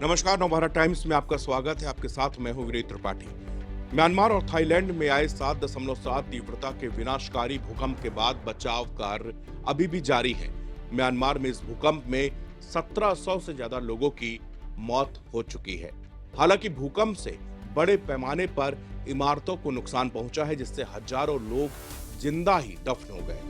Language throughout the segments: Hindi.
नमस्कार, नवभारत टाइम्स में आपका स्वागत है। आपके साथ मैं हूं वीरेंद्र त्रिपाठी। म्यांमार और थाईलैंड में आए 7.7 तीव्रता के विनाशकारी भूकंप के बाद बचाव कार्य अभी भी जारी है। म्यांमार में इस भूकंप में 1700 से ज्यादा लोगों की मौत हो चुकी है। हालांकि भूकंप से बड़े पैमाने पर इमारतों को नुकसान पहुंचा है, जिससे हजारों लोग जिंदा ही दफन हो गए।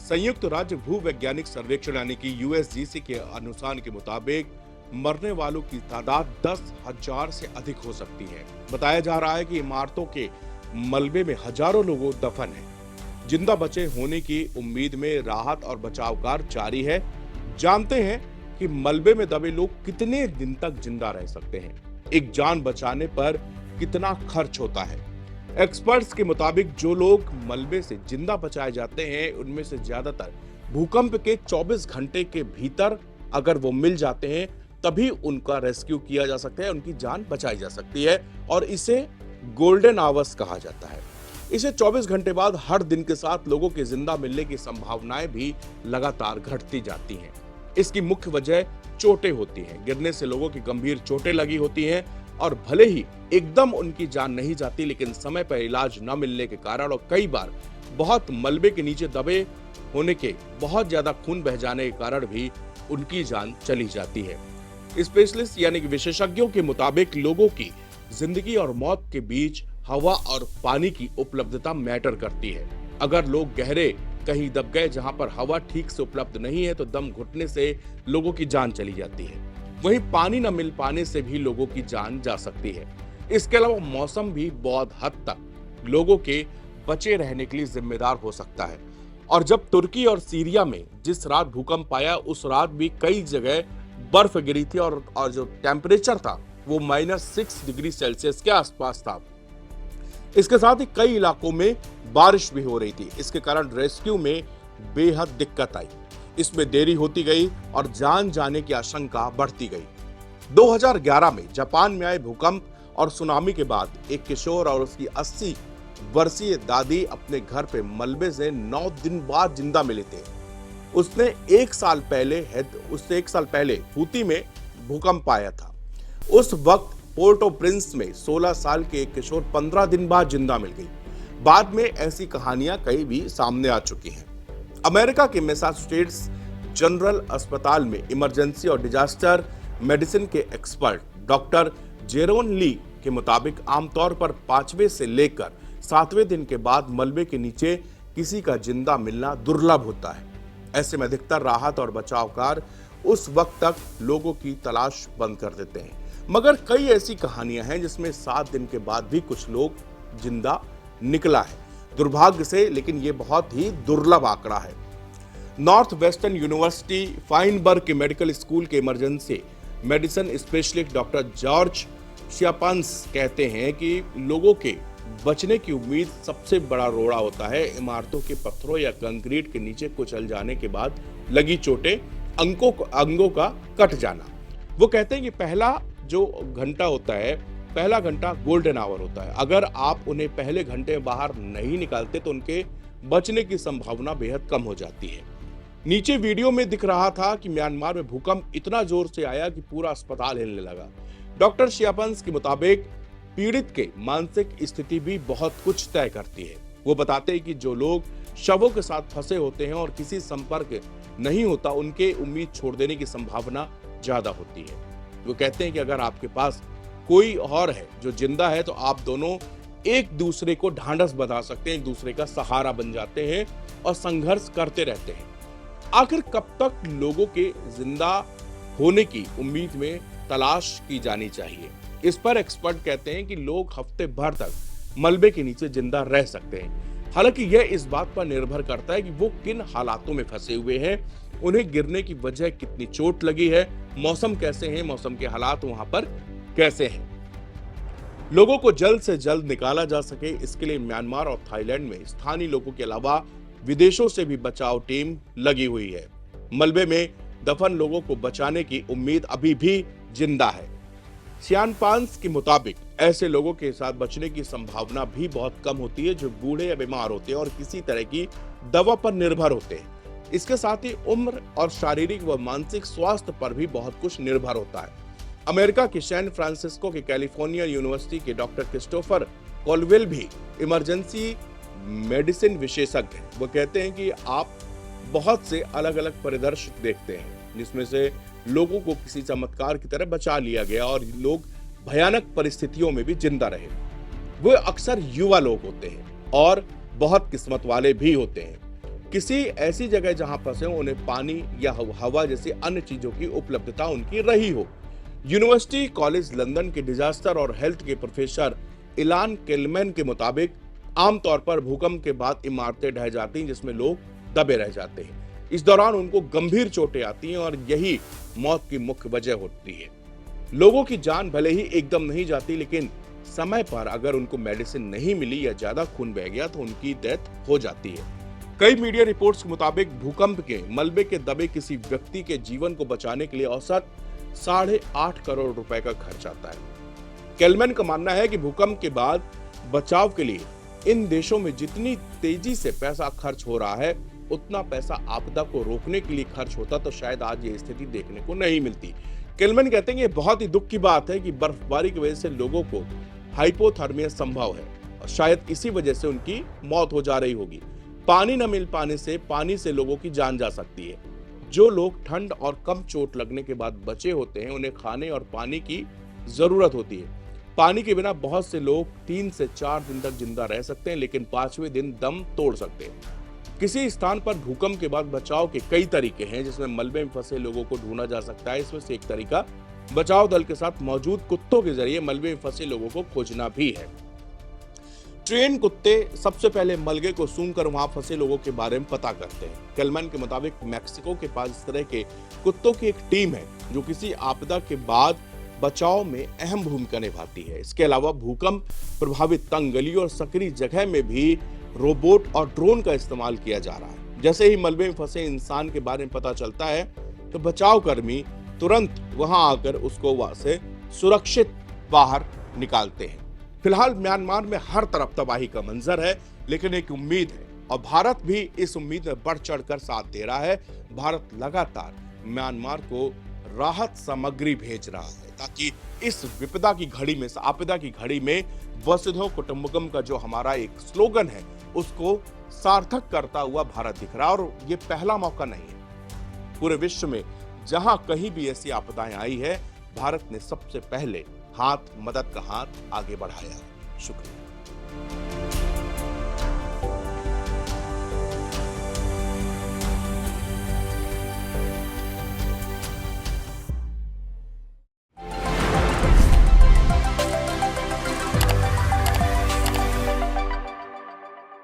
संयुक्त राज्य भूवैज्ञानिक सर्वेक्षण यानी कि यूएसजीसी के अनुमान के मुताबिक मरने वालों की तादाद 10,000 से अधिक हो सकती है। बताया जा रहा है कि इमारतों के मलबे में हजारों लोग दफन हैं। जिंदा बचे होने की उम्मीद में राहत और बचाव कार्य जारी है। जानते हैं कि मलबे में दबे लोग कितने दिन तक जिंदा रह सकते हैं। एक जान बचाने पर कितना खर्च होता है। एक्सपर्ट्स के मुताबिक जो लोग मलबे से जिंदा बचाए जाते हैं, उनमें से ज्यादातर भूकंप के 24 घंटे के भीतर अगर वो मिल जाते हैं, तभी उनका रेस्क्यू किया जा सकता है, उनकी जान बचाई जा सकती है और इसे गोल्डन आवर्स कहा जाता है। इसे 24 घंटे बाद हर दिन के साथ लोगों के जिंदा मिलने की संभावनाएं भी लगातार घटती जाती हैं। इसकी मुख्य वजह चोटें होती हैं। गिरने से लोगों की गंभीर चोटें लगी होती हैं और भले ही एकदम उनकी जान नहीं जाती, लेकिन समय पर इलाज न मिलने के कारण और कई बार बहुत मलबे के नीचे दबे होने के बहुत ज्यादा खून बह जाने के कारण भी उनकी जान चली जाती है। स्पेशलिस्ट यानी कि विशेषज्ञों के मुताबिक लोगों की जिंदगी और मौत के बीच हवा और पानी की उपलब्धता मैटर करती है। अगर लोग गहरे कहीं दब गए जहां पर हवा ठीक से उपलब्ध नहीं है, तो दम घुटने से लोगों की जान चली जाती है। वहीं पानी न मिल पाने से भी लोगों की जान जा सकती है। इसके अलावा मौसम भी बहुत हद तक लोगों के बचे रहने के लिए जिम्मेदार हो सकता है। और जब तुर्की और सीरिया में जिस रात भूकंप आया, उस रात भी कई जगह बर्फ गिरी थी और जो टेम्परेचर था वो -6 डिग्री सेल्सियस के आसपास था। इसके साथ ही कई इलाकों में बारिश भी हो रही थी। इसके कारण रेस्क्यू में बेहद दिक्कत आई। इसमें देरी होती गई और जान जाने की आशंका बढ़ती गई। 2011 में जापान में आए भूकंप और सुनामी के बाद एक किशोर और उसकी 80 वर्षीय दादी अपने घर पे मलबे से 9 दिन बाद जिंदा मिले थे। उससे एक साल पहले हूती में भूकंप आया था। उस वक्त पोर्ट ऑफ प्रिंस में 16 साल के एक किशोर 15 दिन बाद जिंदा मिल गई। बाद में ऐसी कहानियां कई भी सामने आ चुकी हैं। अमेरिका के मैसाचुसेट्स जनरल अस्पताल में इमरजेंसी और डिजास्टर मेडिसिन के एक्सपर्ट डॉक्टर जेरोन ली के मुताबिक आमतौर पर 5वें से लेकर 7वें दिन के बाद मलबे के नीचे किसी का जिंदा मिलना दुर्लभ होता है। ऐसे में अधिकतर राहत और बचाव कार्य उस वक्त तक लोगों की तलाश बंद कर देते हैं। मगर कई ऐसी कहानियां हैं जिसमें 7 दिन के बाद भी कुछ लोग जिंदा निकला है। दुर्भाग्य से, लेकिन ये बहुत ही दुर्लभ आंकड़ा है। नॉर्थ वेस्टर्न यूनिवर्सिटी फाइनबर्ग के मेडिकल स्कूल के emergency medicine specialist doctor George Chiampas कहते हैं कि लोगों के बचने की उम्मीद सबसे बड़ा रोड़ा होता है। इमारतों के पत्थरों या कंक्रीट के नीचे कुचल जाने के बाद लगी चोटें, अंगों का कट जाना। वो कहते हैं कि पहला जो घंटा होता है, पहला घंटा गोल्डन आवर होता है। अगर आप उन्हें पहले घंटे में बाहर नहीं निकालते तो उनके बचने की संभावना बेहद कम हो जाती है। नीचे वीडियो में दिख रहा था कि म्यांमार में भूकंप इतना जोर से आया कि पूरा अस्पताल हिलने लगा। डॉक्टर शियापन्स के मुताबिक पीड़ित के मानसिक स्थिति भी बहुत कुछ तय करती है। वो बताते हैं कि जो लोग शवों के साथ फंसे होते हैं और किसी संपर्क नहीं होता, उनके उम्मीद छोड़ देने की संभावना ज्यादा होती है। वो कहते हैं कि अगर आपके पास कोई और है जो जिंदा है, तो आप दोनों एक दूसरे को ढांढस बंधा सकते हैं, एक दूसरे का सहारा बन जाते हैं और संघर्ष करते रहते हैं। आखिर कब तक लोगों के जिंदा होने की उम्मीद में तलाश की जानी चाहिए? इस पर एक्सपर्ट कहते हैं कि लोग हफ्ते भर तक मलबे के नीचे जिंदा रह सकते हैं। हालांकि यह इस बात पर निर्भर करता है कि वो किन हालातों में फंसे हुए हैं, उन्हें गिरने की वजह कितनी चोट लगी है, मौसम कैसे हैं, मौसम के हालात वहां पर कैसे हैं। लोगों को जल्द से जल्द निकाला जा सके, इसके लिए म्यांमार और थाईलैंड में स्थानीय लोगों के अलावा विदेशों से भी बचाव टीम लगी हुई है। मलबे में दफन लोगों को बचाने की उम्मीद अभी भी जिंदा है। शियापान्स के मुताबिक ऐसे लोगों के साथ बचने की संभावना भी बहुत कम होती है जो बूढ़े या बीमार होते हैं और किसी तरह की दवा पर निर्भर होते हैं। इसके साथ ही उम्र और शारीरिक व मानसिक स्वास्थ्य पर भी बहुत कुछ निर्भर होता है। अमेरिका के सैन फ्रांसिस्को के कैलिफोर्निया यूनिवर्सिटी के डॉक्टर क्रिस्टोफर कॉलवेल भी इमरजेंसी मेडिसिन विशेषज्ञ हैं। वो कहते हैं कि आप बहुत से अलग अलग परिदृश्य देखते हैं जिसमें से लोगों को किसी चमत्कार की तरह बचा लिया गया और लोग भयानक परिस्थितियों में भी जिंदा रहे। वो अक्सर युवा लोग होते हैं और बहुत किस्मत वाले भी होते हैं। किसी ऐसी जगह जहां फंसे उन्हें पानी या हवा जैसी अन्य चीजों की उपलब्धता उनकी रही हो। यूनिवर्सिटी कॉलेज लंदन के डिजास्टर और हेल्थ के प्रोफेसर इलान केलमैन के मुताबिक आमतौर पर भूकंप के बाद इमारतें ढह जाती हैं जिसमें लोग दबे रह जाते हैं। इस दौरान उनको गंभीर चोटें आती हैं और यही मौत की मुख्य वजह होती है। लोगों की जान भले ही एकदम नहीं जाती, लेकिन समय पर अगर उनको मेडिसिन नहीं मिली या ज्यादा खून बह गया तो उनकी डेथ हो जाती है। कई मीडिया रिपोर्ट्स के मुताबिक भूकंप के मलबे के दबे किसी व्यक्ति के जीवन को बचाने के लिए औसत 8.5 करोड़ रुपए का खर्च आता है। केलमैन का मानना है कि भूकंप के बाद बचाव के लिए इन देशों में जितनी तेजी से पैसा खर्च हो रहा है उतना पैसा आपदा को रोकने के लिए खर्च होता तो शायद आज ये स्थिति देखने को नहीं मिलती। केलमैन कहते हैं कि बहुत ही दुख की बात है कि बर्फबारी की वजह से लोगों को हाइपोथर्मिया संभव है और शायद इसी वजह से उनकी मौत हो जा रही होगी। पानी न मिल पाने से पानी से लोगों की जान जा सकती है। जो लोग ठंड और कम चोट लगने के बाद बचे होते हैं उन्हें खाने और पानी की जरूरत होती है। पानी के बिना बहुत से लोग 3 से 4 दिन तक जिंदा रह सकते हैं, लेकिन 5वें दिन दम तोड़ सकते हैं। किसी स्थान पर भूकंप के बाद बचाव के कई तरीके हैं जिसमें मलबे में फंसे लोगों को ढूंढा जा सकता है। इसमें से एक तरीका बचाव दल के साथ मौजूद कुत्तों के जरिए मलबे में फंसे लोगों को खोजना भी है। ट्रेन कुत्ते सबसे पहले मलबे को सूंघकर वहां फंसे लोगों के बारे में पता करते हैं। केलमैन के मुताबिक मैक्सिको के पास इस तरह के कुत्तों की एक टीम है जो किसी आपदा के बाद बचाव में अहम भूमिका निभाती है। इसके अलावा भूकंप प्रभावित तंग गलियों और सकरी जगह में भी रोबोट और ड्रोन का इस्तेमाल किया जा रहा है। जैसे ही मलबे में फंसे इंसान के बारे में पता चलता है तो बचाव कर्मी तुरंत वहां आकर उसको वहां से सुरक्षित बाहर निकालते हैं। फिलहाल म्यांमार में हर तरफ तबाही का मंजर है, लेकिन एक उम्मीद है और भारत भी इस उम्मीद में बढ़ चढ़कर साथ दे रहा है। भारत लगातार म्यांमार को राहत सामग्री भेज रहा है ताकि इस विपदा की घड़ी में, आपदा की घड़ी में वसुधैव कुटुंबकम का जो हमारा एक स्लोगन है उसको सार्थक करता हुआ भारत दिख रहा है। और ये पहला मौका नहीं है। पूरे विश्व में जहां कहीं भी ऐसी आपदाएं आई है, भारत ने सबसे पहले मदद का हाथ आगे बढ़ाया है। शुक्रिया।